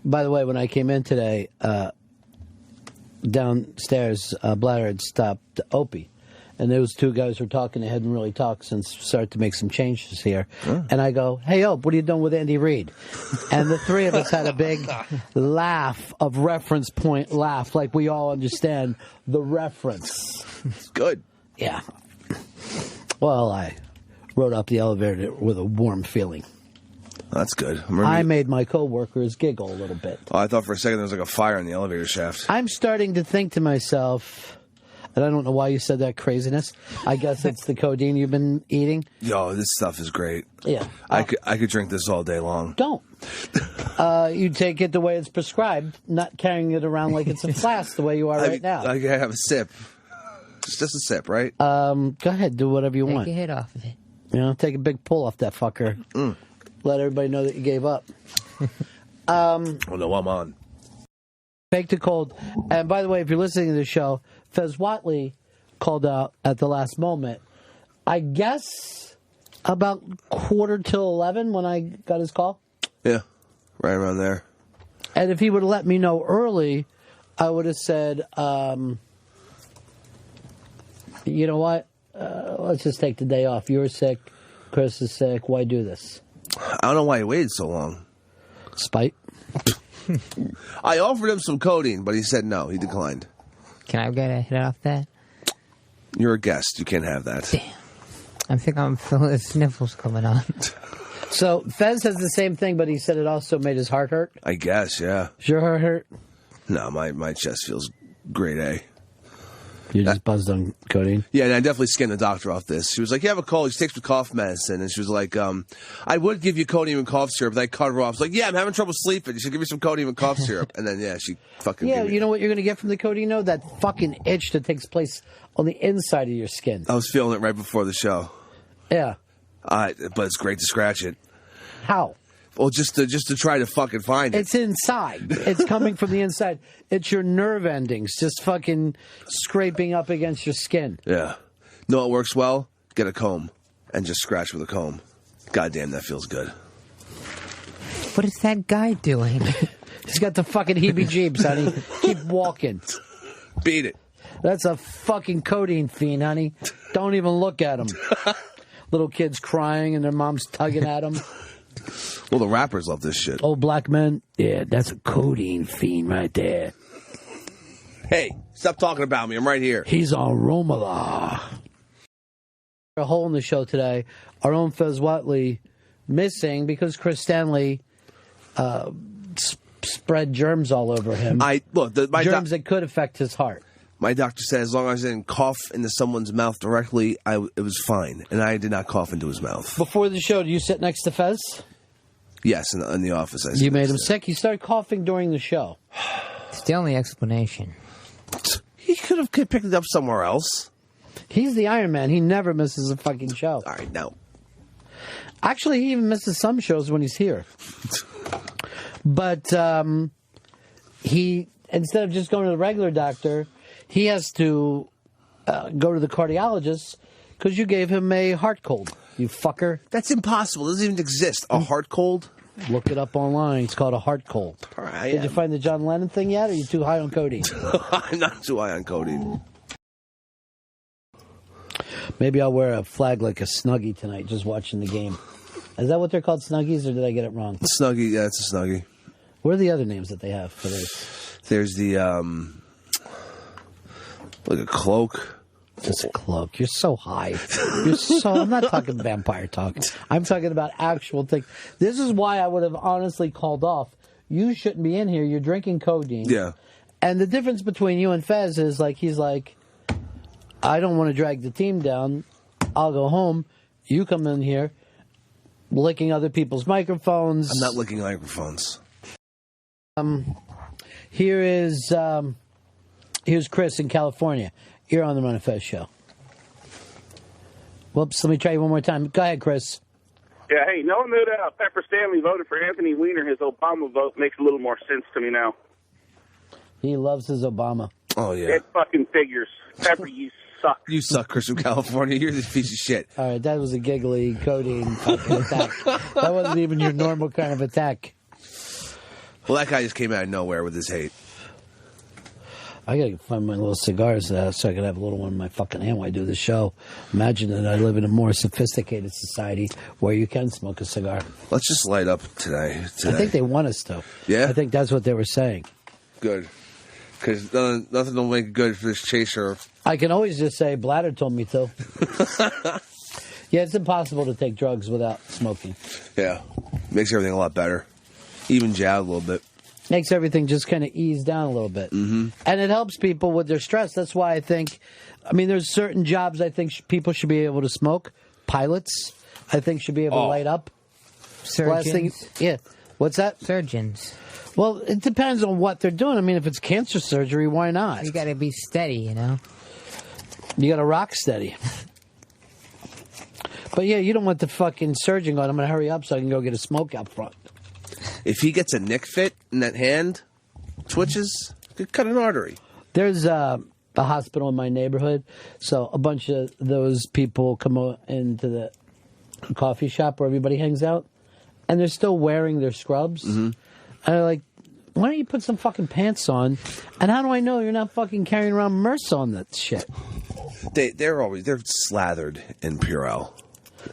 By the way, when I came in today, downstairs, Bladder had stopped Opie. And those two guys were talking. They hadn't really talked since started to make some changes here. And I go, hey, Ope, what are you doing with Andy Reid? And the three of us had a big laugh of reference point laugh, like we all understand the reference. It's good. Yeah. Well, I rode up the elevator with a warm feeling. That's good. I made my coworkers giggle a little bit. Oh, I thought for a second there was like a fire in the elevator shaft. I'm starting to think to myself, and I don't know why you said that craziness. I guess it's the codeine you've been eating. Yo, this stuff is great. Yeah. I could drink this all day long. Don't. You take it the way it's prescribed, not carrying it around like it's a flask the way you are right now. I have a sip. Just a sip, right? Go ahead, do whatever you want. Take your head off of it. You know, take a big pull off that fucker. Let everybody know that you gave up. Oh, no, I'm on. Fake to cold. And by the way, if you're listening to the show, Fez Whatley called out at the last moment. I guess about 11:15 when I got his call. Yeah, right around there. And if he would have let me know early, I would have said, you know what? Let's just take the day off. You're sick. Chris is sick. Why do this? I don't know why he waited so long. Spite. I offered him some codeine, but he said no. He declined. Can I get a hit off that? You're a guest. You can't have that. Damn. I think I'm feeling the sniffles coming on. So Fez has the same thing, but he said it also made his heart hurt. I guess, yeah. Does your heart hurt? No, my chest feels grade A. You just buzzed on codeine? Yeah, and I definitely skinned the doctor off this. She was like, you have a cold. She takes the cough medicine. And she was like, I would give you codeine and cough syrup. But I cut her off. I was like, yeah, I'm having trouble sleeping. You should give me some codeine and cough syrup. And then, yeah, she fucking Yeah, gave me. you know what you're going to get from the codeine, though? That fucking itch that takes place on the inside of your skin. I was feeling it right before the show. Yeah. But it's great to scratch it. How? Well, just to try to fucking find it. It's inside. It's coming from the inside. It's your nerve endings just fucking scraping up against your skin. Yeah. No, it works well. Get a comb and just scratch with a comb. Goddamn, that feels good. What is that guy doing? He's got the fucking heebie-jeebs, honey. Keep walking. Beat it. That's a fucking codeine fiend, honey. Don't even look at him. Little kids crying and their mom's tugging at them. Well, the rappers love this shit. Old black men, yeah, that's a codeine fiend right there. Hey, stop talking about me. I'm right here. He's on Romola. A hole in the show today. Our own Fez Whatley missing because Chris Stanley spread germs all over him. Germs that could affect his heart. My doctor said as long as I didn't cough into someone's mouth directly, it was fine. And I did not cough into his mouth. Before the show, do you sit next to Fez? Yes, in the office. You made him sick? He started coughing during the show. It's the only explanation. He could have picked it up somewhere else. He's the Iron Man. He never misses a fucking show. All right, no. Actually, he even misses some shows when he's here. But he, instead of just going to the regular doctor, he has to go to the cardiologist because you gave him a heart cold, you fucker. That's impossible. It doesn't even exist. A heart cold? Look it up online. It's called a heart cold. Did you find the John Lennon thing yet, or are you too high on codeine? I'm not too high on codeine. Maybe I'll wear a flag like a Snuggie tonight just watching the game. Is that what they're called, Snuggies, or did I get it wrong? Snuggie, yeah, it's a Snuggie. What are the other names that they have for this? There's the, like a cloak. Just a cloak. You're so high. I'm not talking vampire talk. I'm talking about actual things. This is why I would have honestly called off. You shouldn't be in here. You're drinking codeine. Yeah. And the difference between you and Fez is he's like, I don't want to drag the team down. I'll go home. You come in here licking other people's microphones. I'm not licking microphones. Here's Chris in California. You're on the Run of Fez show. Whoops, let me try you one more time. Go ahead, Chris. Yeah, hey, knowing that Pepper Stanley voted for Anthony Weiner, his Obama vote makes a little more sense to me now. He loves his Obama. Oh, yeah. It fucking figures. Pepper, you suck. You suck, Chris from California. You're this piece of shit. All right, that was a giggly codeine fucking attack. That wasn't even your normal kind of attack. Well, that guy just came out of nowhere with his hate. I gotta find my little cigars so I can have a little one in my fucking hand while I do the show. Imagine that I live in a more sophisticated society where you can smoke a cigar. Let's just light up today. I think they want us to. Yeah? I think that's what they were saying. Good. Because nothing will make it good for this chaser. I can always just say, Bladder told me to. Yeah, it's impossible to take drugs without smoking. Yeah. Makes everything a lot better. Even jab a little bit. Makes everything just kind of ease down a little bit. Mm-hmm. And it helps people with their stress. That's why I think, there's certain jobs I think people should be able to smoke. Pilots, I think, should be able to light up. Surgeons. Yeah. What's that? Surgeons. Well, it depends on what they're doing. If it's cancer surgery, why not? You got to be steady, you know? You got to rock steady. But yeah, you don't want the fucking surgeon going, I'm going to hurry up so I can go get a smoke out front. If he gets a nick fit in that hand, twitches, could cut an artery. There's a hospital in my neighborhood, so a bunch of those people come into the coffee shop where everybody hangs out, and they're still wearing their scrubs. Mm-hmm. And they're like, why don't you put some fucking pants on? And how do I know you're not fucking carrying around MRSA on that shit? They're slathered in Purell.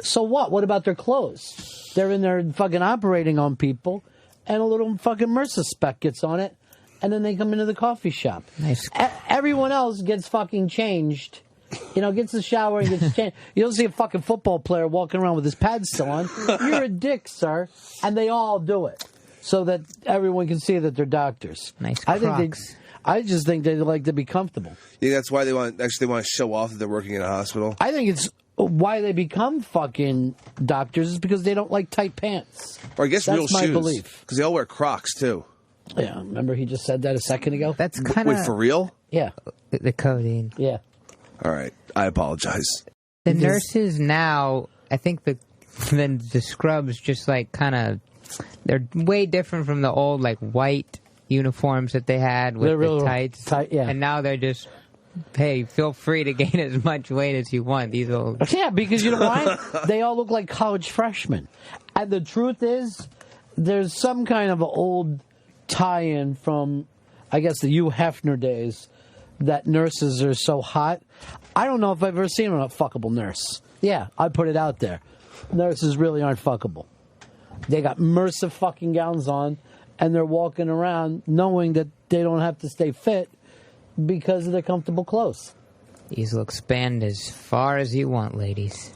So what? What about their clothes? They're in there fucking operating on people, and a little fucking MRSA speck gets on it, and then they come into the coffee shop. Nice. Everyone else gets fucking changed. Gets a shower and gets changed. You don't see a fucking football player walking around with his pads still on. You're a dick, sir. And they all do it so that everyone can see that they're doctors. Nice Crocs. I just think they like to be comfortable. Yeah, that's why they want to show off that they're working in a hospital. I think it's why they become fucking doctors is because they don't like tight pants. Or I guess that's real my shoes. Belief. Because they all wear Crocs, too. Yeah, remember he just said that a second ago? That's kind of... Wait, for real? Yeah. The codeine. Yeah. All right. I apologize. The nurses now, I think the scrubs just like kind of... They're way different from the old like white uniforms that they had with the tights. Tight, yeah. And now they're just... Hey, feel free to gain as much weight as you want. These old... Yeah, because you know why? They all look like college freshmen. And the truth is, there's some kind of an old tie-in from, I guess, the Hugh Hefner days that nurses are so hot. I don't know if I've ever seen a fuckable nurse. Yeah, I put it out there. Nurses really aren't fuckable. They got MRSA fucking gowns on, and they're walking around knowing that they don't have to stay fit because of their comfortable clothes. These will expand as far as you want, ladies.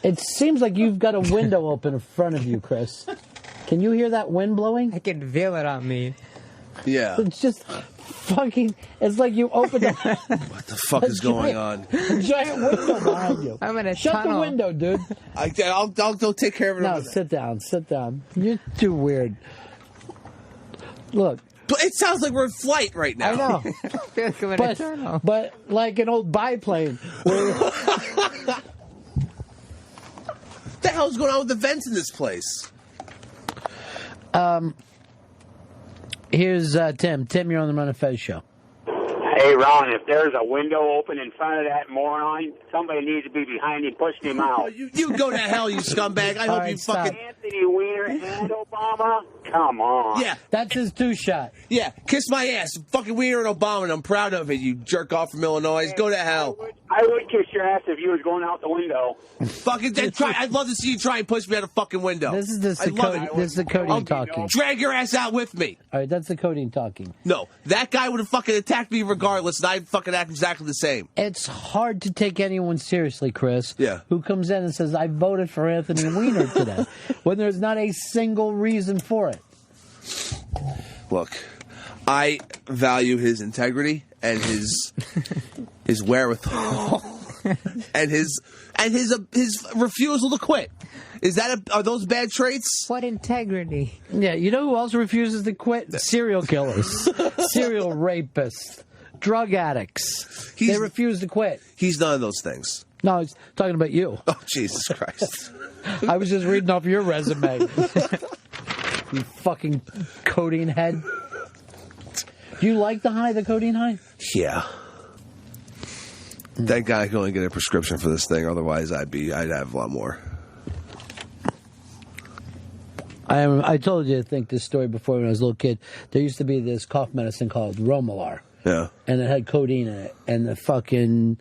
It seems like you've got a window open in front of you, Chris. Can you hear that wind blowing? I can feel it on me. Yeah. It's just fucking... It's like you opened a... What the fuck is going on? A giant window behind you. I'm in a Shut tunnel. the window, dude. I'll take care of it. No, sit down. Sit down. You're too weird. Look. But it sounds like we're in flight right now. I know. I feel like I'm in a tunnel. But like an old biplane. What the hell's going on with the vents in this place? Here's Tim. Tim, you're on the Run of Fez show. Hey, Ron, if there's a window open in front of that moron, somebody needs to be behind him pushing him out. You go to hell, you scumbag. I hope right, you stop. fucking... Anthony Weiner and Obama? Come on. Yeah, That's his two-shot. yeah. Kiss my ass. Fucking Weiner and Obama, and I'm proud of it, you jerk off from Illinois. Go to hell. I would kiss your ass if you was going out the window. Fucking try. I'd love to see you try and push me out a fucking window. This is the I love it. This is the Codeine I'll talking. Drag your ass out with me. All right, that's the Codeine talking. No, that guy would have fucking attacked me regardless, and I'd fucking act exactly the same. It's hard to take anyone seriously, Chris. Yeah. Who comes in and says, I voted for Anthony Weiner today, when there's not a single reason for it. Look, I value his integrity and his wherewithal and his refusal to quit. Are those bad traits? What integrity? Yeah, you know who else refuses to quit? Serial killers, serial rapists, drug addicks. They refuse to quit. He's none of those things. No, I was talking about you. Oh, Jesus Christ. I was just reading off your resume. You fucking codeine head. Do you like the codeine high? Yeah. Thank God I can only get a prescription for this thing. Otherwise, I'd have a lot more. I I told you, I think, this story before when I was a little kid. There used to be this cough medicine called Romalar. Yeah. And it had codeine in it. And the fucking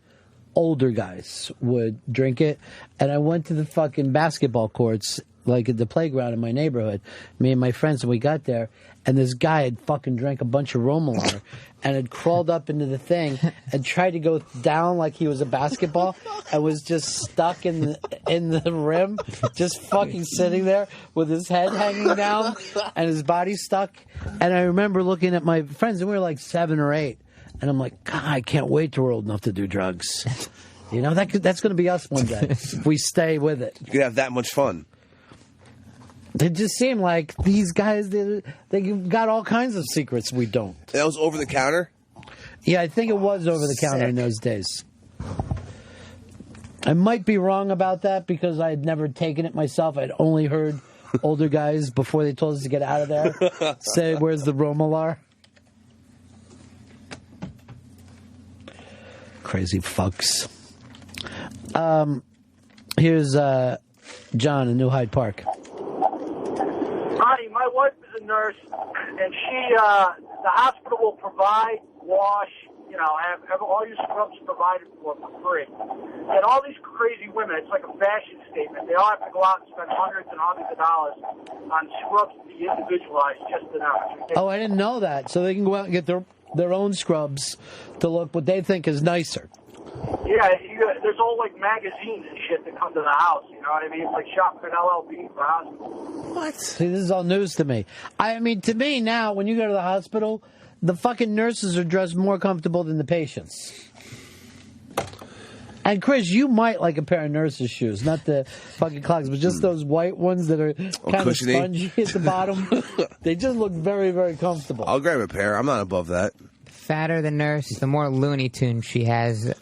older guys would drink it. And I went to the fucking basketball courts, like at the playground in my neighborhood, me and my friends, and we got there, and this guy had fucking drank a bunch of Romalar and had crawled up into the thing and tried to go down like he was a basketball and was just stuck in the rim, just fucking sitting there with his head hanging down and his body stuck. And I remember looking at my friends, and we were like 7 or 8, and I'm like, God, I can't wait till we're old enough to do drugs. You know, that's going to be us one day if we stay with it. You could have that much fun. It just seemed like these guys, they got all kinds of secrets we don't. That was over the counter? Yeah, I think it was over the counter in those days. I might be wrong about that because I had never taken it myself. I'd only heard older guys before they told us to get out of there say, where's the Romalar? Crazy fucks. Here's John in New Hyde Park. Honey, my wife is a nurse, and the hospital will provide, wash, have all your scrubs provided for free. And all these crazy women, it's like a fashion statement. They all have to go out and spend hundreds and hundreds of dollars on scrubs to be individualized just to them. Oh, I didn't know that. So they can go out and get their own scrubs to look what they think is nicer. Yeah, there's all like magazines and shit that come to the house. You know what I mean? It's like shopping at LLB for hospital. What? See, this is all news to me. I mean, to me now, when you go to the hospital, the fucking nurses are dressed more comfortable than the patients. And Chris, you might like a pair of nurses' shoes, not the fucking clogs, but just those white ones that are kind of spongy at the bottom. They just look very, very comfortable. I'll grab a pair. I'm not above that. Fatter the nurse, the more Looney Tunes she has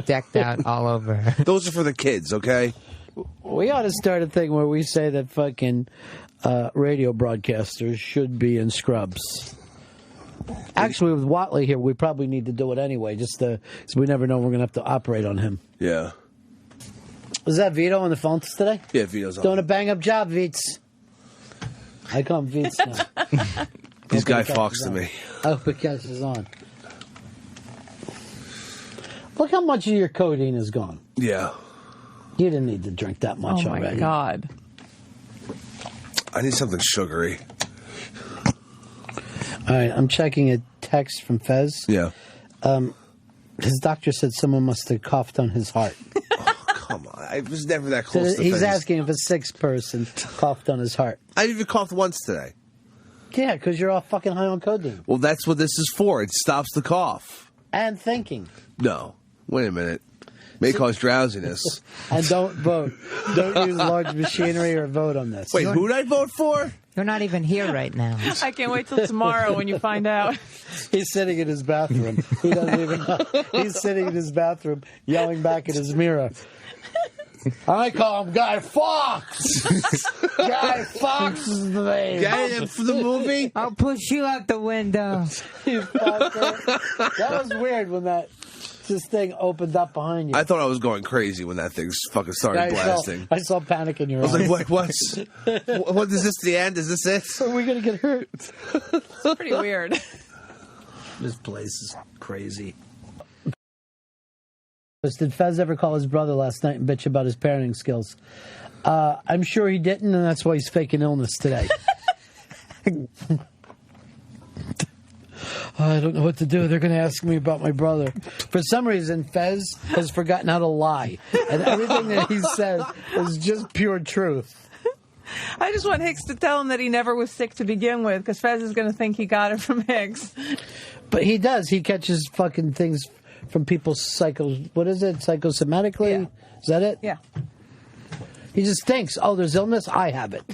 decked out all over her. Those are for the kids, okay? We ought to start a thing where we say that fucking radio broadcasters should be in scrubs. Actually, with Watley here, we probably need to do it anyway, just so we never know we're going to have to operate on him. Yeah. Was that Vito on the phone today? Yeah, Vito's on. Doing a bang-up job, Veets. I call him Veets now. He's Guy Fawkes to me. Oh, because he's on. Look how much of your codeine is gone. Yeah. You didn't need to drink that much already. Oh, my God. I need something sugary. All right, I'm checking a text from Fez. Yeah. His doctor said someone must have coughed on his heart. Oh, come on. I was never that close to He's Fez. asking if a 6th person coughed on his heart. I even coughed once today. Yeah, because you're all fucking high on codeine. Well, that's what this is for. It stops the cough. And thinking. No. Wait a minute. May cause drowsiness. And don't vote. Don't use large machinery or vote on this. Wait, who'd I vote for? You're not even here right now. I can't wait till tomorrow when you find out. He's sitting in his bathroom. He doesn't even know. He's sitting in his bathroom yelling back at his mirror. I call him Guy Fawkes. Guy Fawkes is the name. Guy for the movie? I'll push you out the window. You fucker. That was weird when this thing opened up behind you. I thought I was going crazy when that thing fucking started blasting. I saw panic in your eyes. I was like, what is this the end? Is this it? Are we going to get hurt? It's pretty weird. This place is crazy. Did Fez ever call his brother last night and bitch about his parenting skills? I'm sure he didn't, and that's why he's faking illness today. I don't know what to do. They're going to ask me about my brother. For some reason, Fez has forgotten how to lie. And everything that he says is just pure truth. I just want Hicks to tell him that he never was sick to begin with, because Fez is going to think he got it from Hicks. But he does. He catches fucking things from people's psychosomatically? Yeah. Is that it? Yeah. He just thinks, oh, there's illness? I have it.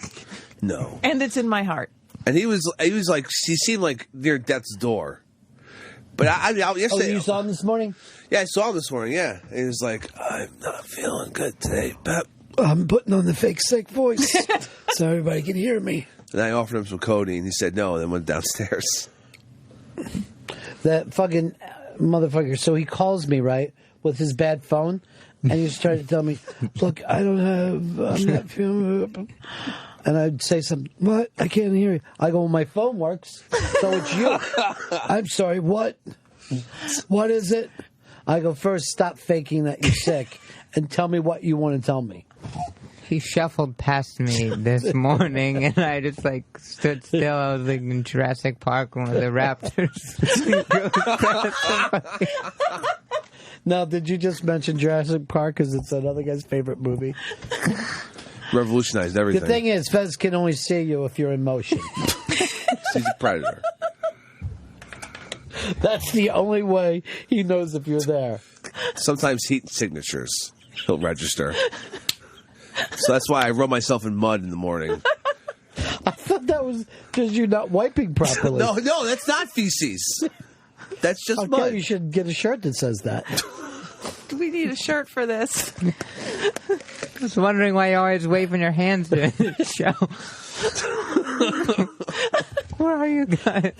No. And it's in my heart. And he was like, he seemed like near death's door. But I yesterday. Oh, you saw him this morning? Yeah, I saw him this morning, yeah. And he was like, I'm not feeling good today, Pep. I'm putting on the fake sick voice so everybody can hear me. And I offered him some codeine. He said no, and then went downstairs. That fucking motherfucker. So he calls me, right, with his bad phone, and he's trying to tell me, look, I'm not feeling And I'd say something, what? I can't hear you. I go, well, my phone works, so it's you. I'm sorry, what? What is it? I go, first, stop faking that you're sick and tell me what you want to tell me. He shuffled past me this morning, and I just, like, stood still. I was, like, in Jurassic Park, one of the raptors. Now, did you just mention Jurassic Park because it's another guy's favorite movie? Revolutionized everything. The thing is, Fez can only see you if you're in motion. He's a predator. That's the only way he knows if you're there. Sometimes heat signatures he'll register. So that's why I rub myself in mud in the morning. I thought that was because you're not wiping properly. No, that's not feces. That's just okay, mud. You should get a shirt that says that. We need a shirt for this. I was wondering why you're always waving your hands during the show. Where are you guys?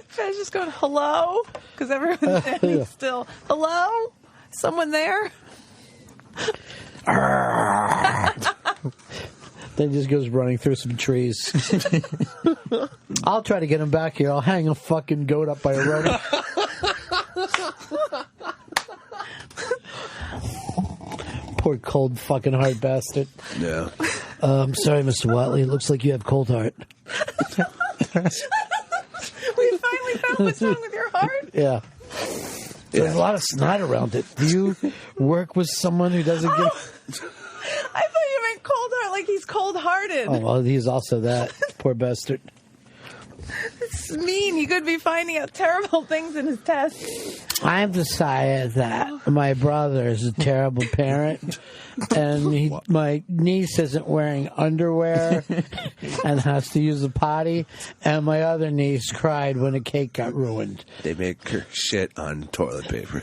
Fez just going, hello? Because everyone's standing still. Hello? Someone there? Then just goes running through some trees. I'll try to get him back here. I'll hang a fucking goat up by a rope. Poor cold fucking heart bastard. Yeah. I'm sorry, Mr. Watley. It looks like you have cold heart. We finally found what's wrong with your heart? Yeah. There's a lot of snot around it. Do you work with someone who doesn't get... I thought you meant cold heart, like he's cold-hearted. Oh, well, he's also that. Poor bastard. It's mean. He could be finding out terrible things in his tests. I've decided that my brother is a terrible parent, and my niece isn't wearing underwear and has to use a potty, and my other niece cried when a cake got ruined. They make her shit on toilet paper.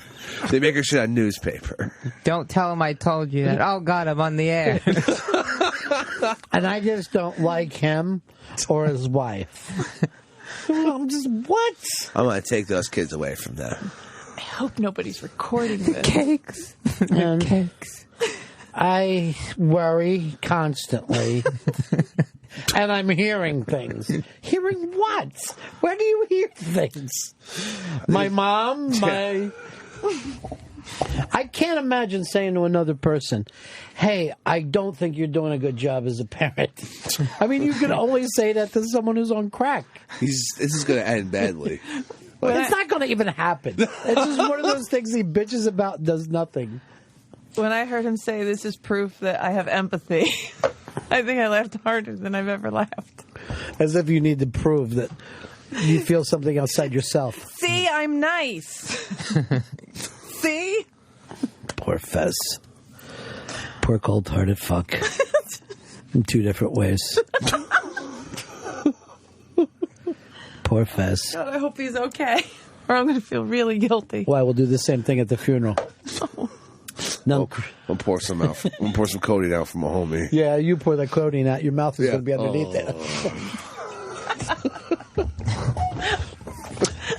They make her shit on newspaper. Don't tell him I told you that. Oh, God, I'm on the air. And I just don't like him or his wife. I'm just, what? I'm going to take those kids away from them. I hope nobody's recording this. Cakes. And Cakes. I worry constantly. And I'm hearing things. Hearing what? Where do you hear things? My mom, I can't imagine saying to another person, hey, I don't think you're doing a good job as a parent. I mean, you can only say that to someone who's on crack. This is going to end badly. It's not going to even happen. It's just one of those things he bitches about and does nothing. When I heard him say, this is proof that I have empathy, I think I laughed harder than I've ever laughed. As if you need to prove that you feel something outside yourself. See, I'm nice. See? Poor Fez. Poor cold-hearted fuck. In two different ways. Poor Fez. God, I hope he's okay, or I'm going to feel really guilty. Why, we'll do the same thing at the funeral. No. I'll pour some out. I'll pour some Codeine out for my homie. Yeah, you pour that codeine out. Your mouth is going to be underneath it.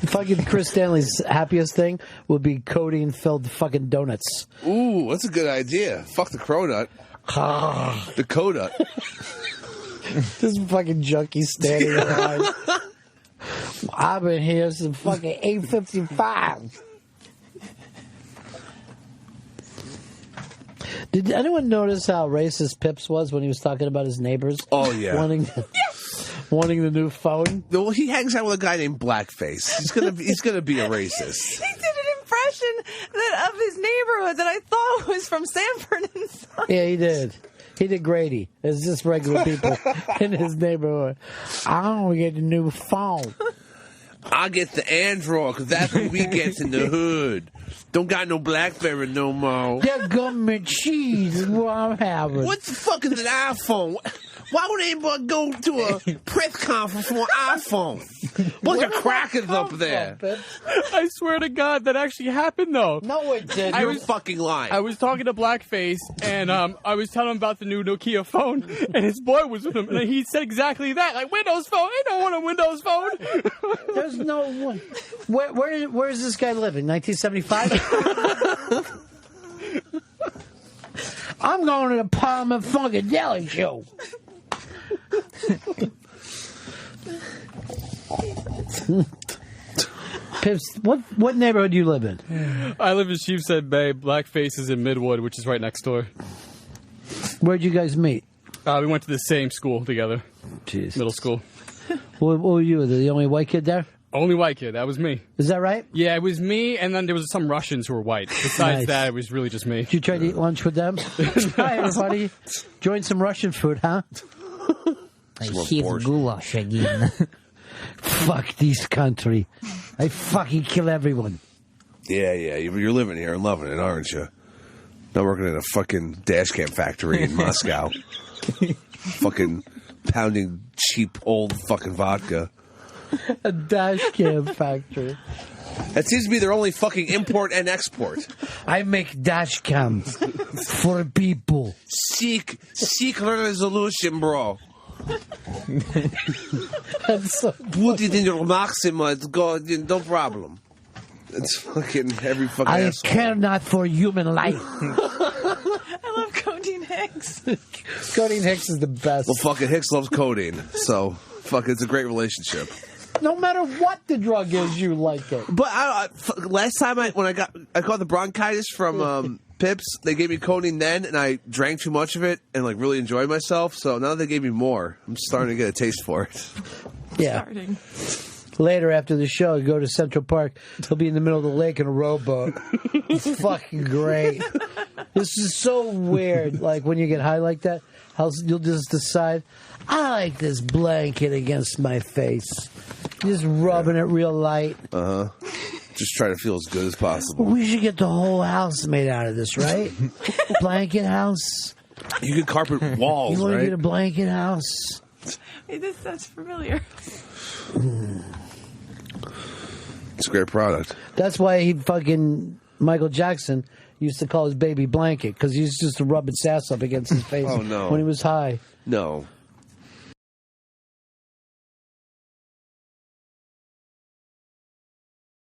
Fucking Chris Stanley's happiest thing would be codeine-filled fucking donuts. Ooh, that's a good idea. Fuck the cronut. The Codut. This fucking junkie standing in line. I've been here since fucking 8:55. Did anyone notice how racist Pips was when he was talking about his neighbors? Oh, yeah. Wanting the new phone? Well, he hangs out with a guy named Blackface. He's gonna be a racist. He did an impression of his neighborhood that I thought was from Sanford and Son. Yeah, he did. He did Grady. It's just regular people in his neighborhood. I don't get the new phone. I get the Android because that's what we get in the hood. Don't got no Blackberry no more. That government cheese is what I'm having. What the fuck is an iPhone? Why would anybody go to a press conference for an iPhone? Bunch of crackers up there. I swear to God, that actually happened, though. No, it didn't. You're fucking lying. I was talking to Blackface, and I was telling him about the new Nokia phone, and his boy was with him, and he said exactly that. Like, Windows Phone? I don't want a Windows Phone. There's no one. Where is this guy living? 1975? I'm going to the Palmer Funkadelic show. Pips, what neighborhood do you live in? I live in Sheepshead Bay. Blackface is in Midwood, which is right next door. Where'd you guys meet? We went to the same school together. Jeez. Middle school. What were you, the only white kid there? Only white kid. That was me. Is that right? Yeah, it was me, and then there was some Russians who were white. Besides Nice. that, it was really just me. Did you try to eat lunch with them? Hi, everybody. Join some Russian food, huh? He's goulash again. Fuck this country. I fucking kill everyone. Yeah, you're living here and loving it, aren't you? Not working in a fucking dash cam factory in Moscow. Fucking pounding cheap old fucking vodka. A dash cam factory. That seems to be their only fucking import and export. I make dash cams for people. Seek resolution, bro. That's so Put it in your Maxima. It's no problem. It's fucking every fucking I asshole. care not for human life. I love Codeine Hicks. Codeine Hicks is the best. Well, fucking Hicks loves codeine, so fuck, it's a great relationship. No matter what the drug is, you like it. But last time I caught the bronchitis from Pips, they gave me codeine then, and I drank too much of it and like really enjoyed myself. So now they gave me more, I'm starting to get a taste for it. Yeah. Starting. Later after the show, you go to Central Park. He'll be in the middle of the lake in a rowboat. It's fucking great. This is so weird. Like when you get high like that, how you'll just decide, I like this blanket against my face. Just rubbing it real light. Just try to feel as good as possible. We should get the whole house made out of this, right? Blanket house. You can carpet walls, You want to right? get a blanket house? Hey, that's familiar. It's a great product. That's why Michael Jackson used to call his baby blanket, because he used just to rub its ass up against his face Oh, no. when he was high. No.